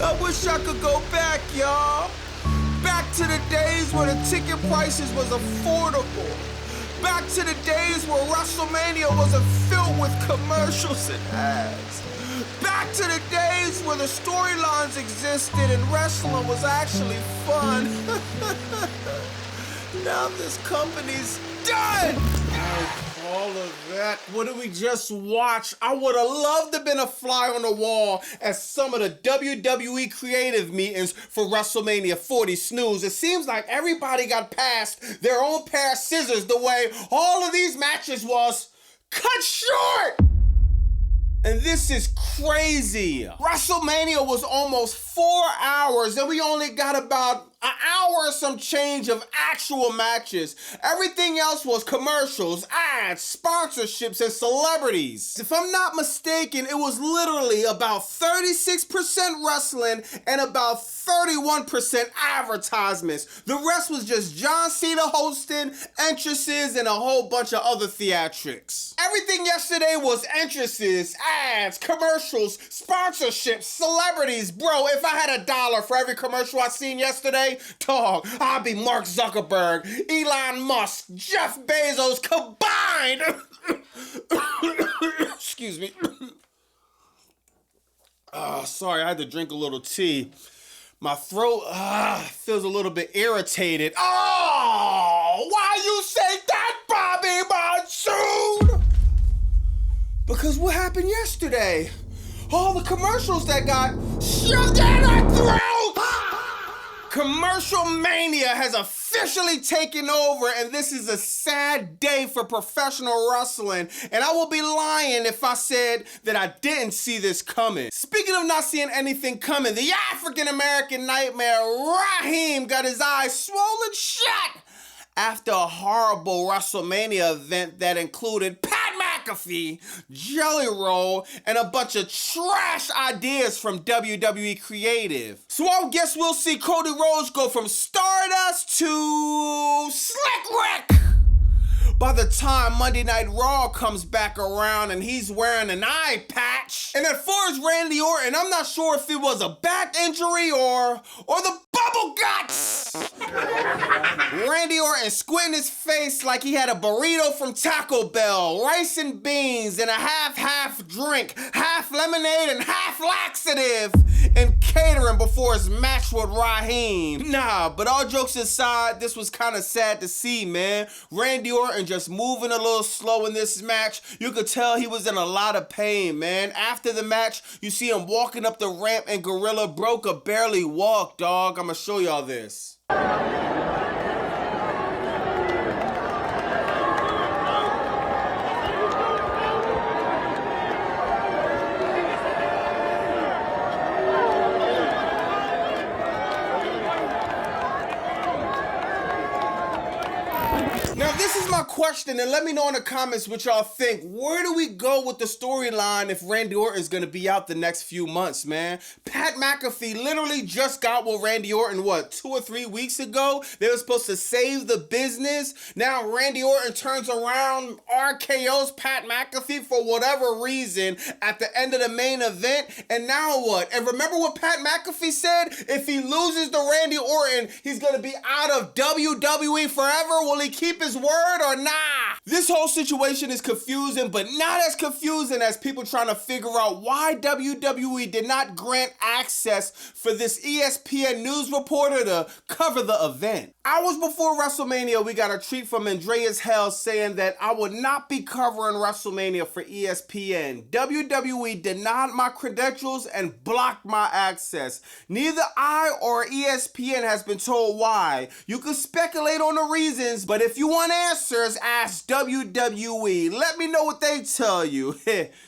I wish I could go back, y'all. Back to the days where the ticket prices was affordable. Back to the days where WrestleMania wasn't filled with commercials and ads. Back to the days where the storylines existed and wrestling was actually fun. Now this company's done! All of that, what did we just watch? I would have loved to have been a fly on the wall at some of the WWE creative meetings for WrestleMania 40 snooze. It seems like everybody got passed their own pair of scissors the way all of these matches was cut short. And this is crazy. WrestleMania was almost 4 hours and we only got about an hour or some change of actual matches. Everything else was commercials, ads, sponsorships, and celebrities. If I'm not mistaken, it was literally about 36% wrestling and about 31% advertisements. The rest was just John Cena hosting, entrances, and a whole bunch of other theatrics. Everything yesterday was entrances, ads, commercials, sponsorships, celebrities. Bro, if I had $1 for every commercial I seen yesterday, dog, I'd be Mark Zuckerberg, Elon Musk, Jeff Bezos combined. Excuse me. Sorry, I had to drink a little tea. My throat feels a little bit irritated. Oh, why you say that, Bobby Monsoon? Because what happened yesterday? All the commercials that got shoved down our throats! Commercial mania has officially taken over, and this is a sad day for professional wrestling, and I will be lying if I said that I didn't see this coming. Speaking of not seeing anything coming, the African-American nightmare, Raheem, got his eyes swollen shut after a horrible WrestleMania event that included Pat McAfee, Jelly Roll, and a bunch of trash ideas from WWE Creative. So I guess we'll see Cody Rhodes go from Stardust to Slick Rick by the time Monday Night Raw comes back around and he's wearing an eye patch. And as far as Randy Orton, I'm not sure if it was a back injury or the bubble guts. Randy Orton squinting his face like he had a burrito from Taco Bell, rice and beans, and a half drink, half lemonade and half laxative, and catering before his match with Raheem. Nah, but all jokes aside, this was kind of sad to see, man. Randy Orton just moving a little slow in this match. You could tell he was in a lot of pain, man. After the match, you see him walking up the ramp and Gorilla Bro could barely walk, dog. I'ma show y'all this. Now, this is my question, and let me know in the comments what y'all think. Where do we go with the storyline if Randy Orton is going to be out the next few months, man? Pat McAfee literally just got with Randy Orton, 2 or 3 weeks ago? They were supposed to save the business. Now, Randy Orton turns around, RKO's Pat McAfee for whatever reason at the end of the main event, and now what? And remember what Pat McAfee said? If he loses to Randy Orton, he's going to be out of WWE forever. Will he keep his word or nah? This whole situation is confusing, but not as confusing as people trying to figure out why WWE did not grant access for this ESPN news reporter to cover the event. Hours before WrestleMania, we got a tweet from Andreas Hell saying that I would not be covering WrestleMania for ESPN. WWE denied my credentials and blocked my access. Neither I or ESPN has been told why. You can speculate on the reasons, but if you want answers, ask WWE. Let me know what they tell you.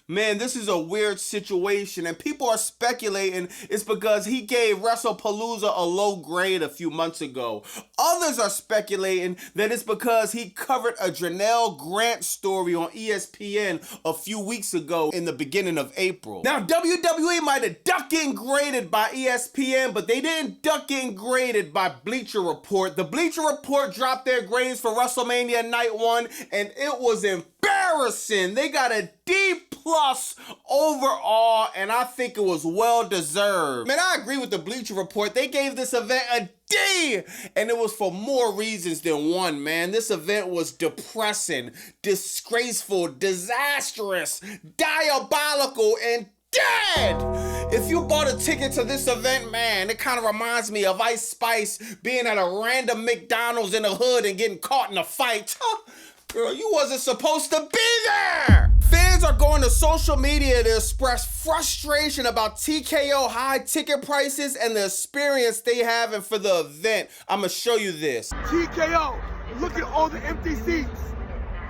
Man, this is a weird situation, and people are speculating it's because he gave WrestlePalooza a low grade a few months ago. Others are speculating that it's because he covered a Janelle Grant story on ESPN a few weeks ago in the beginning of April. Now, WWE might have ducked getting graded by ESPN, but they didn't duck getting graded by Bleacher Report. The Bleacher Report dropped their grades for WrestleMania Night night one, and it was embarrassing. They got a D+ overall, and I think it was well deserved. Man, I agree with the Bleacher Report. They gave this event a D, and it was for more reasons than one, man. This event was depressing, disgraceful, disastrous, diabolical, and dead! If you bought a ticket to this event, man, it kind of reminds me of Ice Spice being at a random McDonald's in the hood and getting caught in a fight. Girl, you wasn't supposed to be there! Fans are going to social media to express frustration about TKO high ticket prices and the experience they having for the event. I'm gonna show you this. TKO, look at all the empty seats.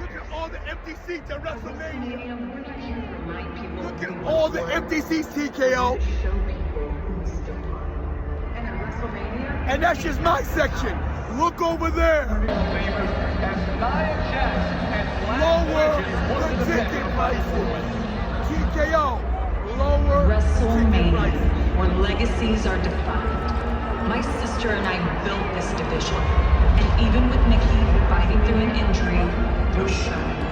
Look at all the empty seats at WrestleMania. Look at all the empty seats, TKO. And that's just my section. Look over there. Lower the ticket prices. TKO, lower WrestleMania, where legacies are defined. My sister and I built this division. And even with Nikki fighting through an injury, we're showing.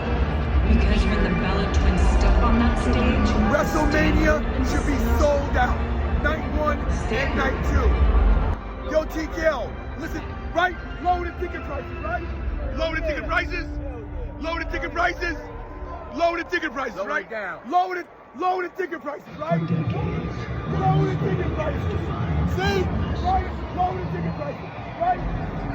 Because when the Bella twins step on that stage, WrestleMania should be sold out. Night 1 and night 2. Yo, TKO, listen, right? Lower the ticket prices, right? Lower the ticket prices. Lower the ticket prices. Lower the ticket prices, right? Lower the ticket prices, right? Lower the ticket prices. See? Right? Lower the ticket prices, right?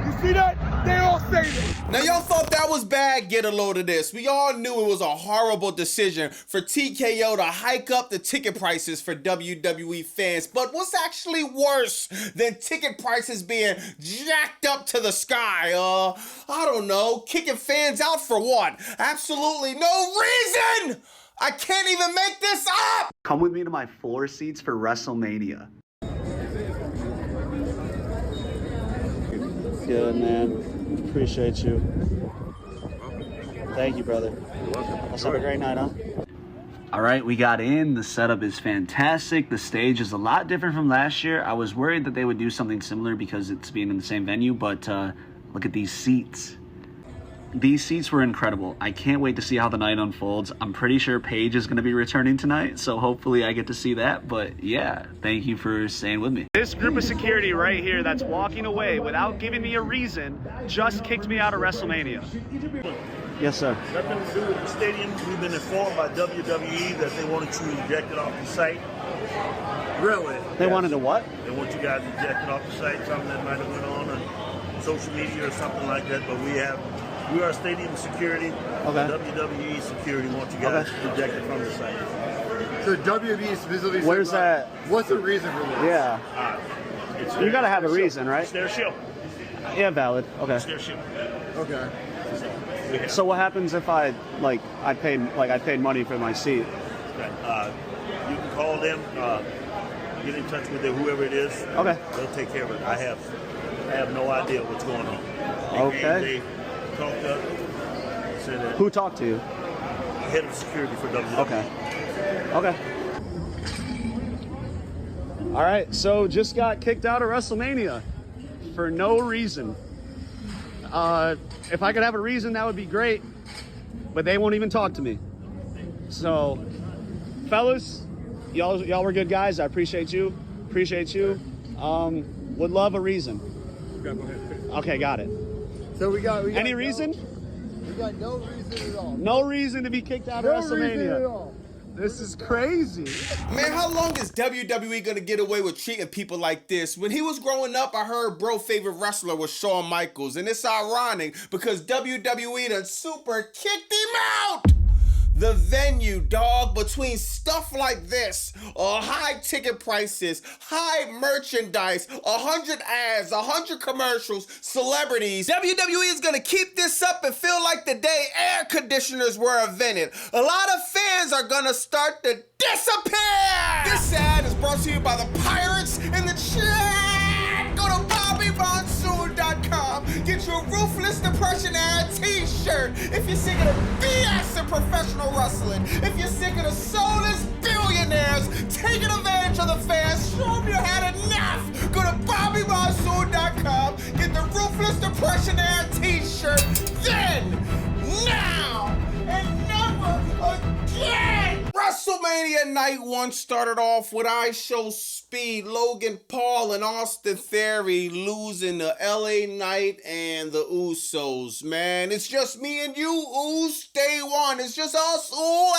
You see that? They all say that. Now y'all thought that was bad, get a load of this. We all knew it was a horrible decision for TKO to hike up the ticket prices for WWE fans. But what's actually worse than ticket prices being jacked up to the sky? I don't know, kicking fans out for what? Absolutely no reason! I can't even make this up! Come with me to my floor seats for WrestleMania. Good, man. Appreciate you. Thank you, brother. Let's have a great night, huh? All right, we got in. The setup is fantastic. The stage is a lot different from last year. I was worried that they would do something similar because it's being in the same venue, but look at these seats. These seats were incredible. I can't wait to see how the night unfolds. I'm pretty sure Paige is going to be returning tonight, so hopefully I get to see that. But yeah, thank you for staying with me. This group of security right here that's walking away without giving me a reason just kicked me out of WrestleMania. Yes, sir. Nothing to do with the stadium. We've been informed by WWE that they wanted you ejected off the site. Really? They wanted to what? They want you guys ejected off the site, something that might have went on social media or something like that, but we are stadium security. Okay. WWE security wants you guys ejected from the site. So WWE specifically Where's said, that? What's the reason for this? Yeah. You gotta have a reason, right? It's their show. Yeah, valid. Okay. It's their show. Okay. So what happens if I paid money for my seat? You can call them, get in touch with them, whoever it is. Okay. They'll take care of it. I have no idea what's going on. Okay. They talked up, said that Who talked to you? head of security for WWE. Okay. All right, so just got kicked out of WrestleMania for no reason. If I could have a reason, that would be great, but they won't even talk to me. So, fellas, y'all were good guys. I appreciate you. Would love a reason. Okay, got it. So we got Any reason? We got no reason at all. No reason to be kicked out of WrestleMania. Reason at all. This is crazy. Man, how long is WWE gonna get away with treating people like this? When he was growing up, I heard bro favorite wrestler was Shawn Michaels, and it's ironic because WWE done super kicked him out. The venue, dog, between stuff like this, high ticket prices, high merchandise, 100 ads, 100 commercials, celebrities, WWE is gonna keep this up and feel like the day air conditioners were invented. A lot of fans are gonna start to disappear! This ad is brought to you by the Pirates in the chat! Go to BobbyMonsoon.com. Get your Ruthless Depression ad t-shirt. If you're sick of the BS in professional wrestling, if you're sick of the soulless billionaires taking advantage of the fans, show them you had enough. Go to BobbyMonsoon.com. Get the Ruthless Depression ad t-shirt. Then WrestleMania Night 1 started off with I Show Speed, Logan Paul, and Austin Theory losing to LA Knight and the Usos, man. It's just me and you, Us, day one. It's just us,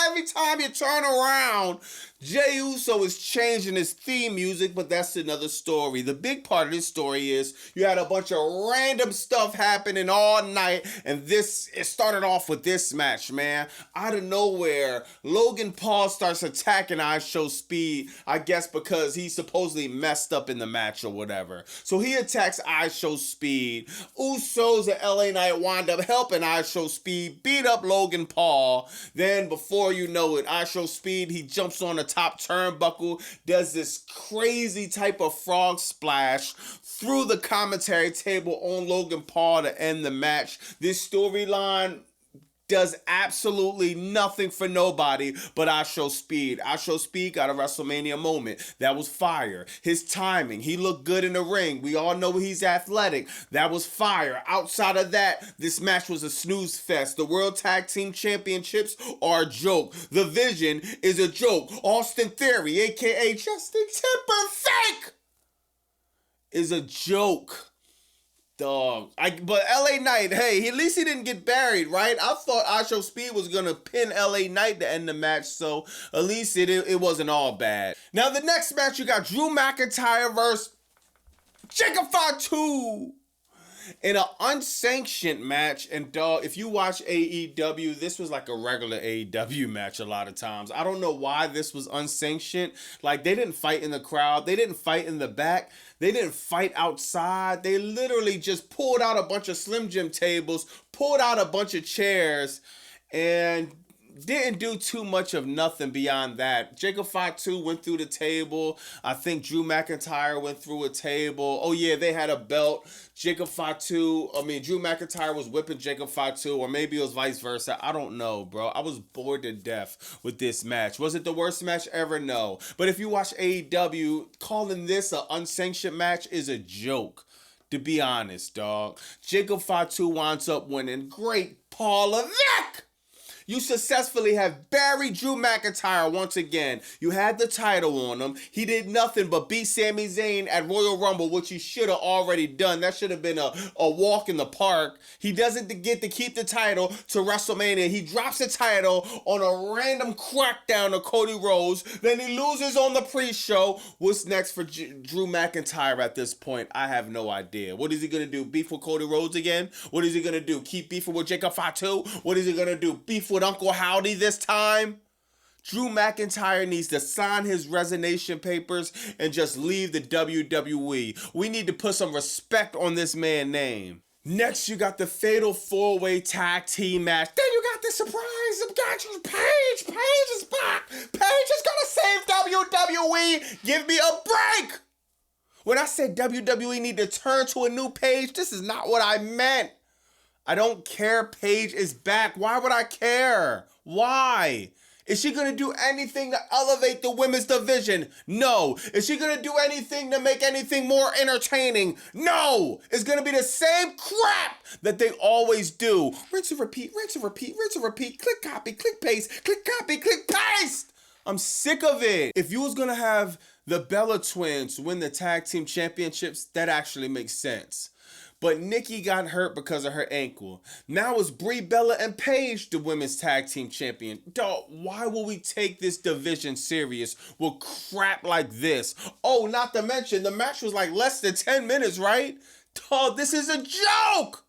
every time you turn around. Jey Uso is changing his theme music, but that's another story. The big part of this story is you had a bunch of random stuff happening all night, and it started off with this match, man. Out of nowhere, Logan Paul starts attacking I Show Speed, I guess because he supposedly messed up in the match or whatever. So he attacks I Show Speed. Usos and LA Knight wind up helping I Show Speed beat up Logan Paul. Then before you know it, I Show Speed, he jumps on the top turnbuckle, does this crazy type of frog splash through the commentary table on Logan Paul to end the match. This storyline does absolutely nothing for nobody but I Show Speed. I Show Speed got a WrestleMania moment. That was fire. His timing, he looked good in the ring. We all know he's athletic. That was fire. Outside of that, this match was a snooze fest. The World Tag Team Championships are a joke. The Vision is a joke. Austin Theory, aka Justin Timberlake, is a joke. Dog. But LA Knight, hey, at least he didn't get buried, right? I thought I Show Speed was going to pin LA Knight to end the match, so at least it wasn't all bad. Now, the next match, you got Drew McIntyre versus Jacob Fatu in an unsanctioned match. And dog, if you watch AEW, this was like a regular AEW match a lot of times. I don't know why this was unsanctioned. Like, they didn't fight in the crowd. They didn't fight in the back. They didn't fight outside. They literally just pulled out a bunch of Slim Jim tables, pulled out a bunch of chairs, and didn't do too much of nothing beyond that. Jacob Fatu went through the table. I think Drew McIntyre went through a table. Oh yeah, they had a belt. Drew McIntyre was whipping Jacob Fatu, or maybe it was vice versa. I don't know, bro. I was bored to death with this match. Was it the worst match ever? No. But if you watch AEW, calling this an unsanctioned match is a joke, to be honest, dog. Jacob Fatu winds up winning. Great Paul Levesque! You successfully have buried Drew McIntyre once again. You had the title on him. He did nothing but beat Sami Zayn at Royal Rumble, which he should have already done. That should have been a walk in the park. He doesn't get to keep the title to WrestleMania. He drops the title on a random crackdown to Cody Rhodes. Then he loses on the pre-show. What's next for Drew McIntyre at this point? I have no idea. What is he going to do? Beef with Cody Rhodes again? What is he going to do? Keep beefing with Jacob Fatu? What is he going to do? Beef with Uncle Howdy this time? Drew McIntyre needs to sign his resignation papers and just leave the WWE. We need to put some respect on this man's name. Next, you got the Fatal 4-Way Tag Team match. Then you got the surprise of Paige. Paige is back. Paige is gonna save WWE. Give me a break. When I said WWE need to turn to a new page, this is not what I meant. I don't care. Paige is back. Why would I care? Why? Is she going to do anything to elevate the women's division? No. Is she going to do anything to make anything more entertaining? No. It's going to be the same crap that they always do. Rinse and repeat, rinse and repeat, rinse and repeat. Click, copy, click, paste, click, copy, click, paste. I'm sick of it. If you was going to have the Bella Twins win the tag team championships, that actually makes sense. But Nikki got hurt because of her ankle. Now it's Brie Bella and Paige, the women's tag team champion. Dog, why will we take this division serious with crap like this? Oh, not to mention, the match was like less than 10 minutes, right? Dog, this is a joke!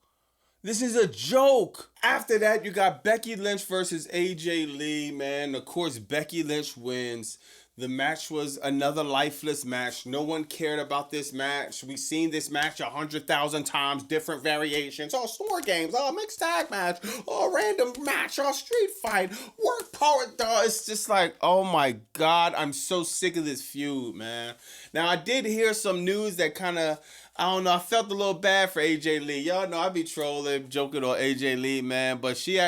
This is a joke. After that, you got Becky Lynch versus AJ Lee, man. Of course, Becky Lynch wins. The match was another lifeless match. No one cared about this match. We've seen this match 100,000 times, different variations. Oh, store games. Oh, mixed tag match. Oh, random match. Oh, street fight. Work power. Oh, it's just like, oh my God, I'm so sick of this feud, man. Now, I did hear some news that kind of, I don't know, I felt a little bad for AJ Lee. Y'all know I be trolling, joking on AJ Lee, man. But she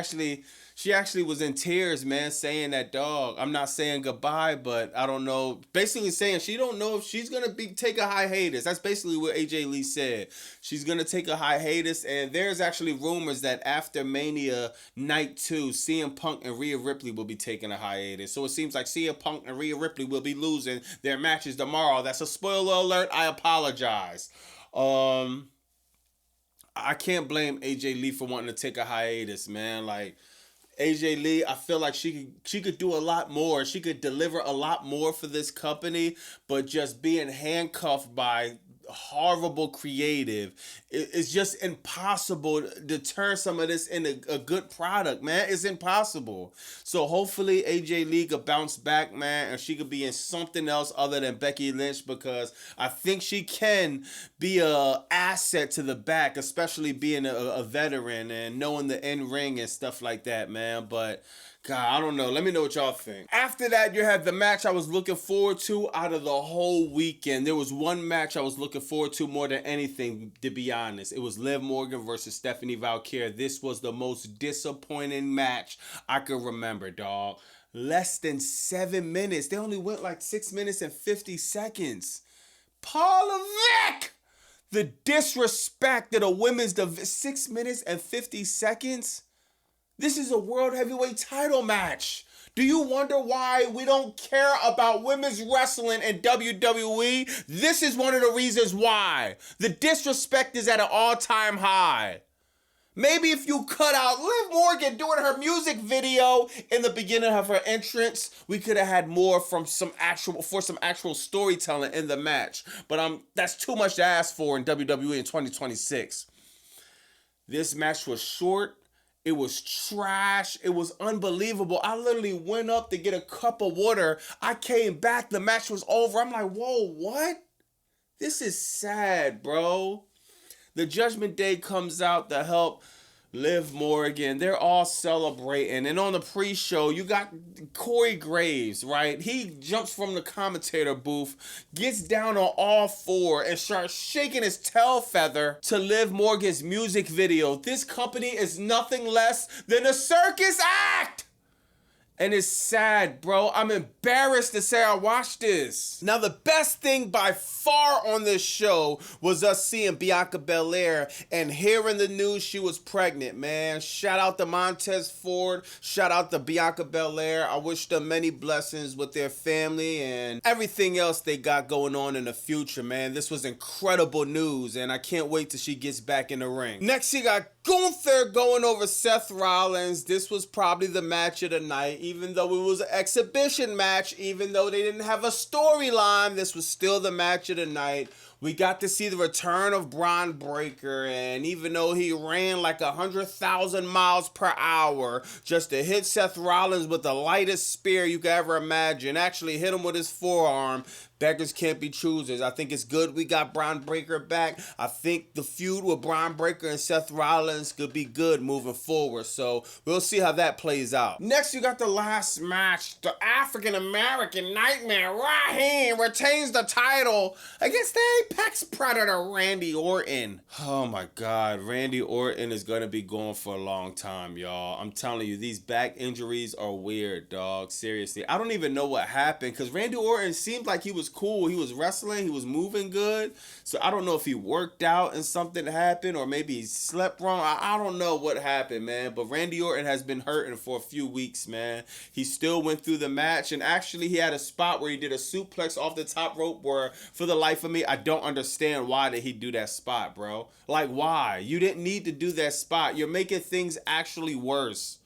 She actually was in tears, man, saying that, dog, I'm not saying goodbye, but I don't know. Basically saying she don't know if she's going to take a hiatus. That's basically what AJ Lee said. She's going to take a hiatus, and there's actually rumors that after Mania Night 2, CM Punk and Rhea Ripley will be taking a hiatus. So it seems like CM Punk and Rhea Ripley will be losing their matches tomorrow. That's a spoiler alert. I apologize. I can't blame AJ Lee for wanting to take a hiatus, man. Like, AJ Lee, I feel like she could do a lot more. She could deliver a lot more for this company, but just being handcuffed by horrible creative, it's just impossible to turn some of this into a good product, man. It's impossible. So hopefully AJ Lee could bounce back, man, and she could be in something else other than Becky Lynch, because I think she can be a asset to the back, especially being a veteran and knowing the in-ring and stuff like that, man. But God, I don't know. Let me know what y'all think. After that, you had the match I was looking forward to out of the whole weekend. There was one match I was looking forward to more than anything, to be honest. It was Liv Morgan versus Stephanie Valkyrie. This was the most disappointing match I could remember, dog. Less than 7 minutes. They only went like 6 minutes and 50 seconds. Paula Vick! The disrespect of the women's division. 6 minutes and 50 seconds? This is a World Heavyweight title match. Do you wonder why we don't care about women's wrestling in WWE? This is one of the reasons why. The disrespect is at an all-time high. Maybe if you cut out Liv Morgan doing her music video in the beginning of her entrance, we could have had more from some actual storytelling in the match. But that's too much to ask for in WWE in 2026. This match was short. It was trash. It was unbelievable. I literally went up to get a cup of water. I came back. The match was over. I'm like, whoa, what? This is sad, bro. The Judgment Day comes out to help Liv Morgan. They're all celebrating. And on the pre-show, you got Corey Graves, right? He jumps from the commentator booth, gets down on all four, and starts shaking his tail feather to Liv Morgan's music video. This company is nothing less than a circus act! And it's sad, bro. I'm embarrassed to say I watched this. Now, the best thing by far on this show was us seeing Bianca Belair and hearing the news she was pregnant, man. Shout out to Montez Ford. Shout out to Bianca Belair. I wish them many blessings with their family and everything else they got going on in the future, man. This was incredible news, and I can't wait till she gets back in the ring. Next, you got Gunther going over Seth Rollins. This was probably the match of the night. Even though it was an exhibition match, even though they didn't have a storyline, this was still the match of the night. We got to see the return of Braun Breaker, and even though he ran like 100,000 miles per hour just to hit Seth Rollins with the lightest spear you could ever imagine, actually hit him with his forearm, beggars can't be choosers. I think it's good we got Braun Breaker back. I think the feud with Braun Breaker and Seth Rollins could be good moving forward, so we'll see how that plays out. Next, you got the last match. The African-American Nightmare Raheem retains the title against the Apex Predator Randy Orton. Oh my God, Randy Orton is gonna be going for a long time, y'all. I'm telling you, these back injuries are weird, dog. Seriously, I don't even know what happened, because Randy Orton seemed like he was cool. He was wrestling, he was moving good. So I don't know if he worked out and something happened, or maybe he slept wrong. I don't know what happened, man. But Randy Orton has been hurting for a few weeks, man. He still went through the match, and actually he had a spot where he did a suplex off the top rope where, for the life of me, I don't understand why did he do that spot, bro. Like, why? You didn't need to do that spot. You're making things actually worse.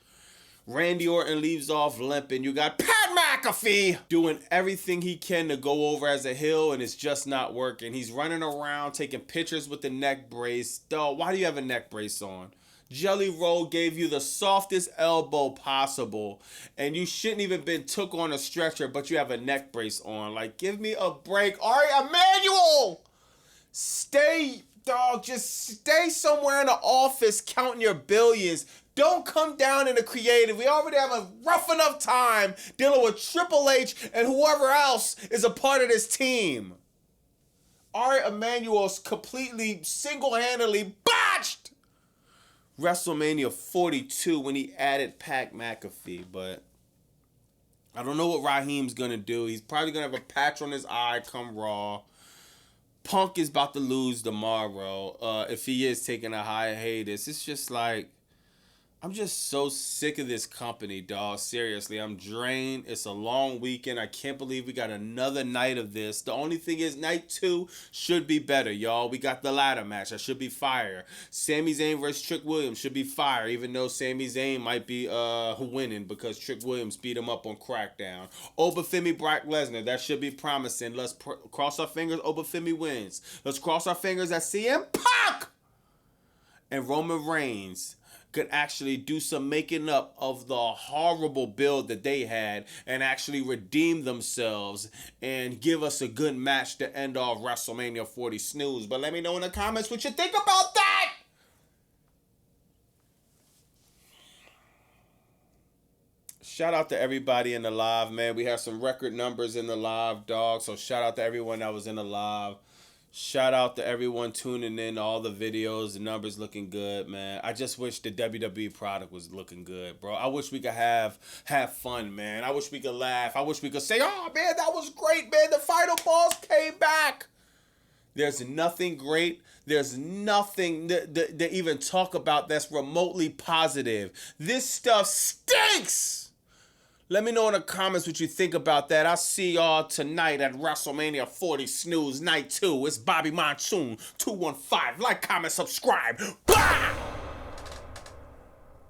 Randy Orton leaves off limping. You got Pat McAfee doing everything he can to go over as a heel, and it's just not working. He's running around taking pictures with the neck brace. Dog, why do you have a neck brace on? Jelly Roll gave you the softest elbow possible, and you shouldn't even been took on a stretcher, but you have a neck brace on. Like, give me a break. Ari Emanuel! Stay, dog, just stay somewhere in the office counting your billions. Don't come down in the creative. We already have a rough enough time dealing with Triple H and whoever else is a part of this team. Ari Emanuel's completely single-handedly botched WrestleMania 42 when he added Pat McAfee, but I don't know what Raheem's gonna do. He's probably gonna have a patch on his eye come Raw. Punk is about to lose tomorrow. If he is taking a hiatus, it's just like, I'm just so sick of this company, dog. Seriously, I'm drained. It's a long weekend. I can't believe we got another night of this. The only thing is, night 2 should be better, y'all. We got the ladder match. That should be fire. Sami Zayn versus Trick Williams should be fire, even though Sami Zayn might be winning because Trick Williams beat him up on Crackdown. Obafemi Brock Lesnar, that should be promising. Let's cross our fingers Obafemi wins. Let's cross our fingers that CM Punk and Roman Reigns could actually do some making up of the horrible build that they had and actually redeem themselves and give us a good match to end off WrestleMania 40 snooze. But let me know in the comments what you think about that. Shout out to everybody in the live, man. We have some record numbers in the live, dog. So shout out to everyone that was in the live. Shout out to everyone tuning in to all the videos. The numbers looking good, man. I just wish the WWE product was looking good, bro. I wish we could have fun, man. I wish we could laugh. I wish we could say, oh, man, that was great, man. The final boss came back. There's nothing great. There's nothing to even talk about that's remotely positive. This stuff stinks. Let me know in the comments what you think about that. I'll see y'all tonight at WrestleMania 40 Snooze Night 2. It's Bobby Monsoon 215. Like, comment, subscribe. Bye!